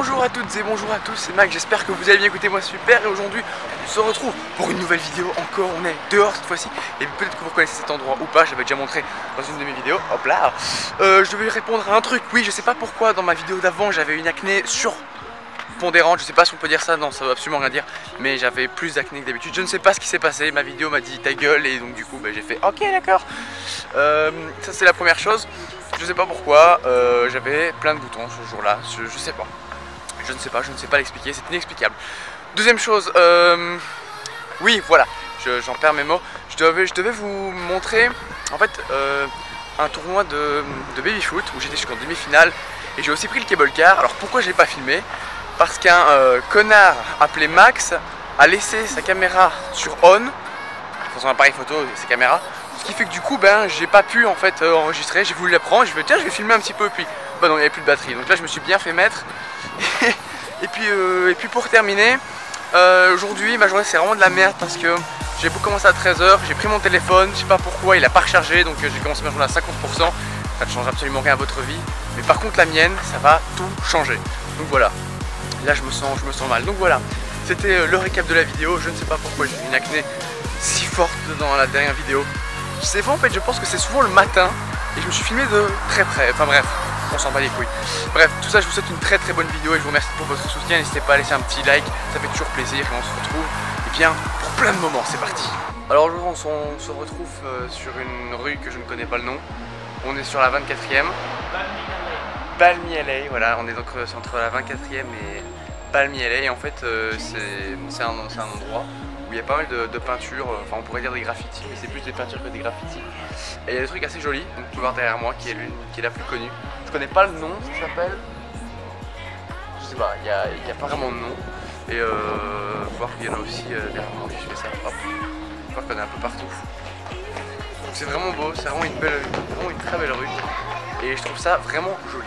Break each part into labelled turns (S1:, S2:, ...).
S1: Bonjour à toutes et bonjour à tous, c'est Mac, j'espère que vous allez bien, écouter moi super. Et aujourd'hui on se retrouve pour une nouvelle vidéo. Encore on est dehors cette fois-ci. Et peut-être que vous connaissez cet endroit ou pas, j'avais déjà montré dans une de mes vidéos. Hop là, je vais répondre à un truc. Oui, je sais pas pourquoi dans ma vidéo d'avant j'avais une acné surpondérante. Je sais pas si on peut dire ça, non ça veut absolument rien dire. Mais j'avais plus d'acné que d'habitude, je ne sais pas ce qui s'est passé. Ma vidéo m'a dit ta gueule et donc du coup j'ai fait ok d'accord. Ça c'est la première chose. Je sais pas pourquoi, j'avais plein de boutons ce jour-là, je sais pas. Je ne sais pas l'expliquer, c'est inexplicable. Deuxième chose, oui voilà, j'en perds mes mots. Je devais vous montrer en fait un tournoi de baby-foot où j'étais jusqu'en demi-finale. Et j'ai aussi pris le cable car. Alors pourquoi je l'ai pas filmé? Parce qu'un connard appelé Max a laissé sa caméra sur on, sur son appareil photo, ses caméras. Ce qui fait que du coup j'ai pas pu en fait enregistrer, j'ai voulu la prendre, je me tiens je vais filmer un petit peu, puis bah non il n'y avait plus de batterie, donc là je me suis bien fait mettre. et puis pour terminer, aujourd'hui ma journée c'est vraiment de la merde parce que j'ai beau commencer à 13 h, j'ai pris mon téléphone, je sais pas pourquoi il a pas rechargé, donc j'ai commencé ma journée à 50%, ça ne change absolument rien à votre vie, mais par contre la mienne ça va tout changer, donc voilà, là je me sens mal, donc voilà, c'était le récap de la vidéo. Je ne sais pas pourquoi j'ai une acné si forte dans la dernière vidéo. C'est vrai en fait, je pense que c'est souvent le matin et je me suis filmé de très près, enfin bref, on s'en bat les couilles. Bref, tout ça je vous souhaite une très bonne vidéo et je vous remercie pour votre soutien, n'hésitez pas à laisser un petit like, ça fait toujours plaisir et on se retrouve bien pour plein de moments, c'est parti. Alors aujourd'hui on se retrouve sur une rue que je ne connais pas le nom, on est sur la 24e, Balmy LA, voilà, on est donc entre la 24e et Balmy LA et en fait c'est un endroit où il y a pas mal de peintures, enfin on pourrait dire des graffitis, mais c'est plus des peintures que des graffitis. Et il y a des trucs assez jolis, donc vous pouvez voir derrière moi qui est la plus connue. Je connais pas le nom, ça s'appelle... Je sais pas, il y a pas vraiment de nom. Et voir qu'il y en a aussi derrière moi, je fais ça, hop. Voir qu'il y en a un peu partout. Donc c'est vraiment beau, c'est vraiment une très belle rue. Et je trouve ça vraiment joli.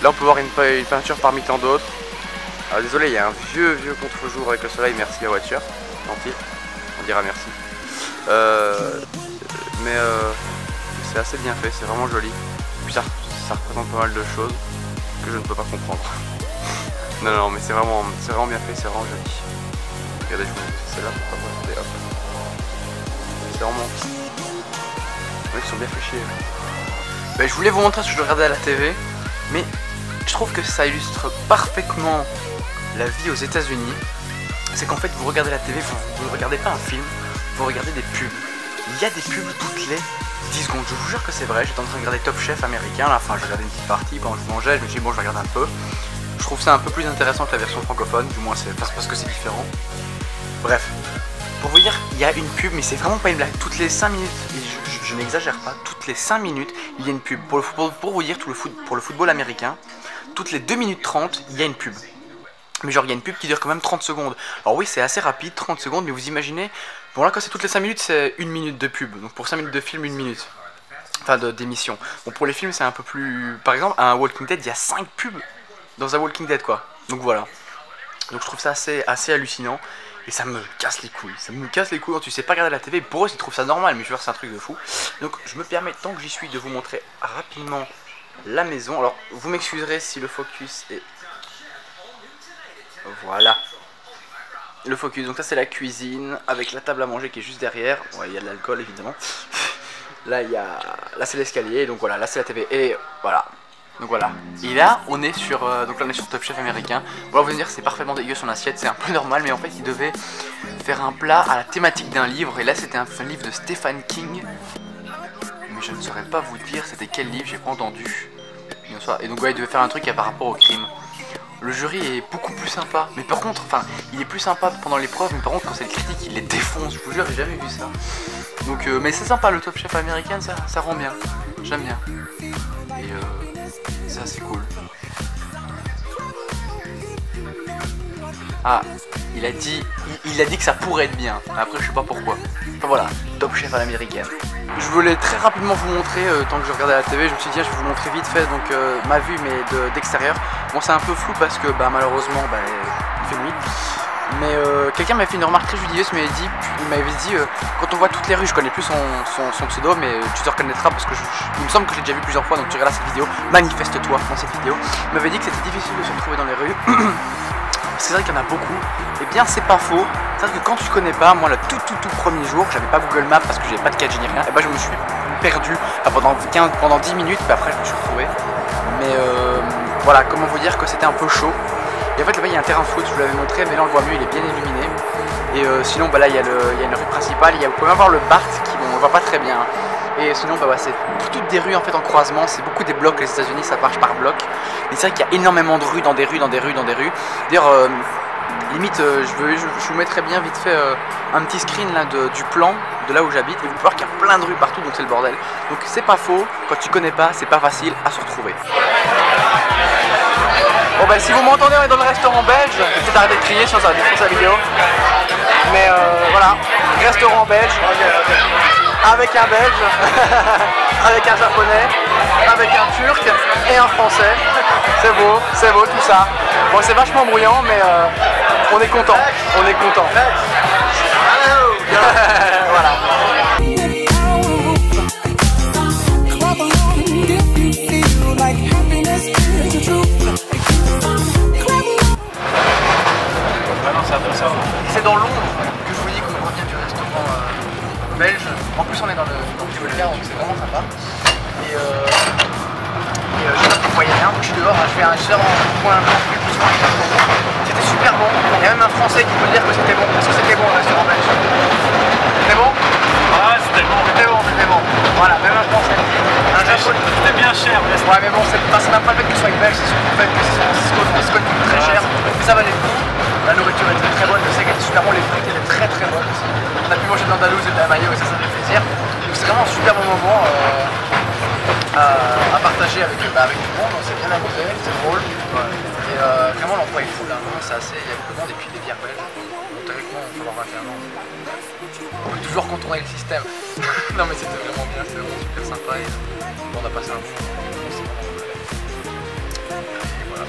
S1: Là on peut voir une peinture parmi tant d'autres. Alors désolé, il y a un vieux contre-jour avec le soleil, merci la voiture. Gentil, on dira merci. Mais c'est assez bien fait, c'est vraiment joli. Puis ça représente pas mal de choses que je ne peux pas comprendre. non mais c'est vraiment bien fait, c'est vraiment joli. Regardez, je vous montre celle-là, pourquoi pas. Regardez, hop. C'est vraiment... Les mecs sont bien fait chier. Ben, je voulais vous montrer ce que je regardais à la TV, mais je trouve que ça illustre parfaitement la vie aux États-Unis. C'est qu'en fait vous regardez la TV, vous ne regardez pas un film, vous regardez des pubs. Il y a des pubs toutes les 10 secondes, je vous jure que c'est vrai. J'étais en train de regarder Top Chef américain, là, enfin je regardais une petite partie pendant que je mangeais, je me suis dit bon je regarde un peu. Je trouve ça un peu plus intéressant que la version francophone, du moins c'est parce que c'est différent. Bref, pour vous dire, il y a une pub, mais c'est vraiment pas une blague, toutes les 5 minutes, et je n'exagère pas, toutes les 5 minutes il y a une pub. Pour vous dire, pour le football américain, toutes les 2 minutes 30 il y a une pub. Mais genre il y a une pub qui dure quand même 30 secondes. Alors oui c'est assez rapide, 30 secondes, mais vous imaginez, bon là quand c'est toutes les 5 minutes c'est 1 minute de pub. Donc pour 5 minutes de film, 1 minute. Enfin d'émission. Bon pour les films c'est un peu plus... Par exemple à un Walking Dead il y a 5 pubs dans un Walking Dead quoi. Donc voilà. Donc je trouve ça assez hallucinant. Et ça me casse les couilles. Ça me casse les couilles quand tu sais pas regarder la TV. Pour eux ils trouvent ça normal, mais je veux dire c'est un truc de fou. Donc je me permets tant que j'y suis de vous montrer rapidement la maison. Alors vous m'excuserez si le focus est... Voilà le focus, donc ça c'est la cuisine avec la table à manger qui est juste derrière. Ouais, il y a de l'alcool évidemment. Là c'est l'escalier, donc voilà, là c'est la TV et voilà. Donc voilà. Et là on est sur Top Chef américain. Voilà, vous allez me dire c'est parfaitement dégueu son assiette, c'est un peu normal, mais en fait il devait faire un plat à la thématique d'un livre et là c'était un livre de Stephen King. Mais je ne saurais pas vous dire c'était quel livre, j'ai pas entendu. Et donc ouais, il devait faire un truc par rapport au crime. Le jury est beaucoup plus sympa, mais par contre, enfin, il est plus sympa pendant l'épreuve, mais par contre quand c'est le critique, il les défonce, je vous jure, j'ai jamais vu ça. Donc, mais c'est sympa, le Top Chef américain, ça rend bien, j'aime bien. Et ça c'est cool. Ah, il a dit que ça pourrait être bien, après je sais pas pourquoi. Enfin voilà, Top Chef à l'américaine. je voulais très rapidement vous montrer, tant que je regardais la TV, je me suis dit je vais vous montrer vite fait donc ma vue mais d'extérieur. Bon c'est un peu flou parce que malheureusement il fait nuit. Mais quelqu'un m'avait fait une remarque très judicieuse, il m'avait dit quand on voit toutes les rues, je connais plus son pseudo mais tu te reconnaîtras parce que il me semble que je l'ai déjà vu plusieurs fois, donc tu regardes cette vidéo, manifeste-toi dans cette vidéo. Il m'avait dit que c'était difficile de se retrouver dans les rues. C'est vrai qu'il y en a beaucoup, et bien c'est pas faux. C'est vrai que quand tu connais pas, moi le tout premier jour, j'avais pas Google Maps parce que j'avais pas de 4G ni rien, et je me suis perdu pendant 10 minutes, puis après je me suis retrouvé. Mais voilà, comment vous dire que c'était un peu chaud. Et en fait là-bas il y a un terrain de foot, je vous l'avais montré, mais là on le voit mieux, il est bien illuminé. Et sinon là il y a une rue principale, vous pouvez même voir le Bart qui on le voit pas très bien. Et sinon c'est toutes des rues en fait en croisement, c'est beaucoup des blocs, les États-Unis ça marche par bloc. Mais c'est vrai qu'il y a énormément de rues dans des rues. D'ailleurs limite je vous mettrai bien vite fait un petit screen là du plan de là où j'habite et vous pouvez voir qu'il y a plein de rues partout, donc c'est le bordel. Donc c'est pas faux, quand tu connais pas, c'est pas facile à se retrouver. Bon si vous m'entendez, on est dans le restaurant belge, je vais peut-être arrêter de crier sinon ça va défoncer la vidéo. Mais voilà, restaurant belge, avec un belge, avec un japonais, avec un turc et un français. C'est beau tout ça. Bon c'est vachement bruyant mais on est content, Voilà. C'est dans Londres que je vous dis qu'on revient du restaurant belge. En plus on est dans le Voltaire, donc c'est vraiment sympa. Et je sais pas si vous voyez rien, je suis dehors, je fais un point blanc. C'était super bon. Il y a même un français qui peut dire que c'était bon. Est-ce que c'était bon le restaurant belge? C'était bon?
S2: Ah c'était bon.
S1: Voilà, même un français.
S2: C'était bien cher.
S1: Ouais mais bon, c'est même pas le fait que ce soit belge, c'est surtout le fait que c'est coûte très cher. Mais ça valait le coup. La nourriture était très bonne, je sais qu'elle était super bonne, les frites étaient très bonnes aussi. On a pu manger de l'andalouse et de la mayo et ça fait plaisir. Donc c'est vraiment un super bon moment à partager avec tout le monde, on s'est bien amusé, c'est drôle. Et vraiment l'endroit est fou là, il y a beaucoup de monde et puis des bières belges. Donc théoriquement on peut avoir 21 ans. On peut toujours contourner le système. Non mais c'était vraiment bien, c'était vraiment super sympa et on a passé un bon moment. Et voilà.